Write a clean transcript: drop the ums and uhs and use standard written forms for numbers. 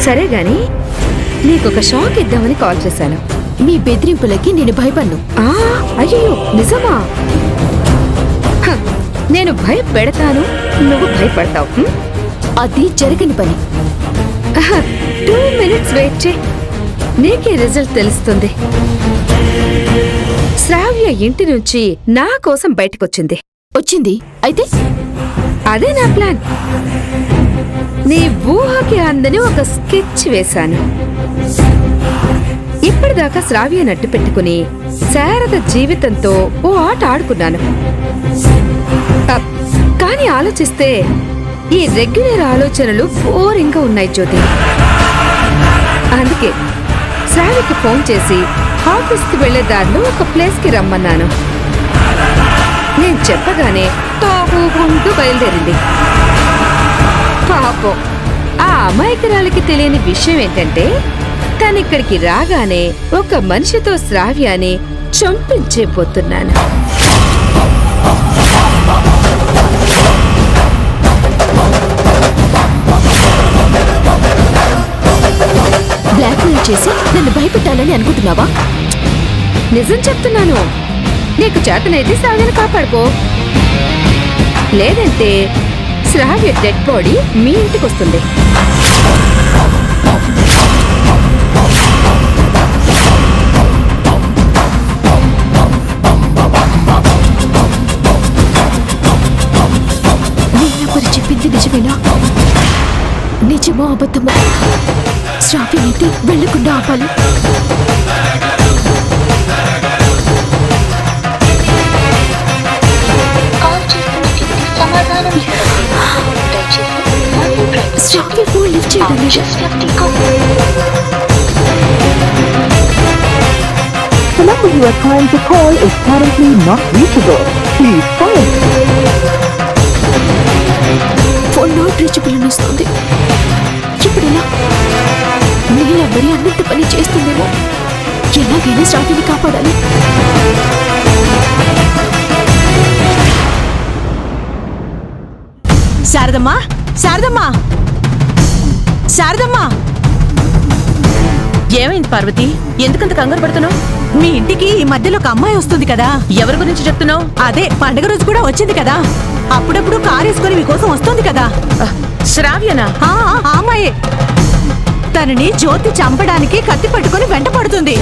సరే గాని నీకొక షాక్ ఇద్దామని కాల్ చేశాను. మీ బెదిరింపులకి నేను భయపడ్ను. అయ్యో నిజమా? నేను భయపెడతాను, నువ్వు భయపడతావు. అది జరగని పని. 2 minutes వెయిట్ చే, నీకే రిజల్ట్ తెలుస్తుంది. శ్రావ్య ఇంటి నుంచి నా కోసం బయటకొచ్చింది. వచ్చింది అయితే అదే నా ప్లాన్. నీ ఊహకి అందని ఒక స్కెచ్ వేశాను. ఇప్పటిదాకా శ్రావ్య నట్టు పెట్టుకుని శారద జీవితంతో ఓ ఆట ఆడుకున్నాను. కానీ ఆలోచిస్తే ఈ రెగ్యులర్ ఆలోచనలు బోరింగ్గా ఉన్నాయి జ్యోతి. అందుకే శ్రావ్యకి ఫోన్ చేసి ఆఫీస్కి వెళ్లే దారిలో ఒక ప్లేస్కి రమ్మన్నాను. నేను చెప్పగానే తోగుకుంటూ బయలుదేరింది. పాపం ఆ అమాయకురాలికి తెలియని విషయం ఏంటంటే తనిక్కడికి రాగానే ఒక మనిషితో శ్రావ్యాన్ని చంపించేపోతున్నాను. బ్లాక్మెయిల్ చేసి నన్ను భయపెట్టాలని అనుకుంటున్నావా? నిజం చెప్తున్నాను. నీకు చేతనైతే శ్రావ్యను కాపాడుకో, లేదంటే శ్రావ్య డెడ్ బాడీ మీ ఇంటికి వస్తుంది. నేనెవరు చెప్పింది నిజమేనా? నిజమో అబద్ధమో శ్రావ్యనైతే వెళ్లకుండా ఆపాలి. శ్రావ్య ఫోన్ లిఫ్ట్ చేయడం లేదు. The number you are trying to call is currently not reachable. Please try. Phone not reachable అని వస్తుంది. ఇప్పుడెలా? నీలబడి అన్నంత పని చేస్తుందేమో. ఎలాగైనా శ్రావ్యని కాపాడాలి. శారదమ్మా, శారదమ్మా, శారదమ్మా! ఏమైంది పార్వతి? ఎందుకంత కంగారు పడుతున్నావు? మీ ఇంటికి ఈ మధ్యలో ఒక అమ్మాయి వస్తుంది కదా. ఎవరి గురించి చెప్తున్నావు? అదే పండుగ రోజు కూడా వచ్చింది కదా. అప్పుడప్పుడు కారు వేసుకొని మీకోసం వస్తుంది కదా. శ్రావ్యనా? అమ్మాయే. తనని జ్యోతి చంపడానికి కత్తి పట్టుకొని వెంట పడుతుంది.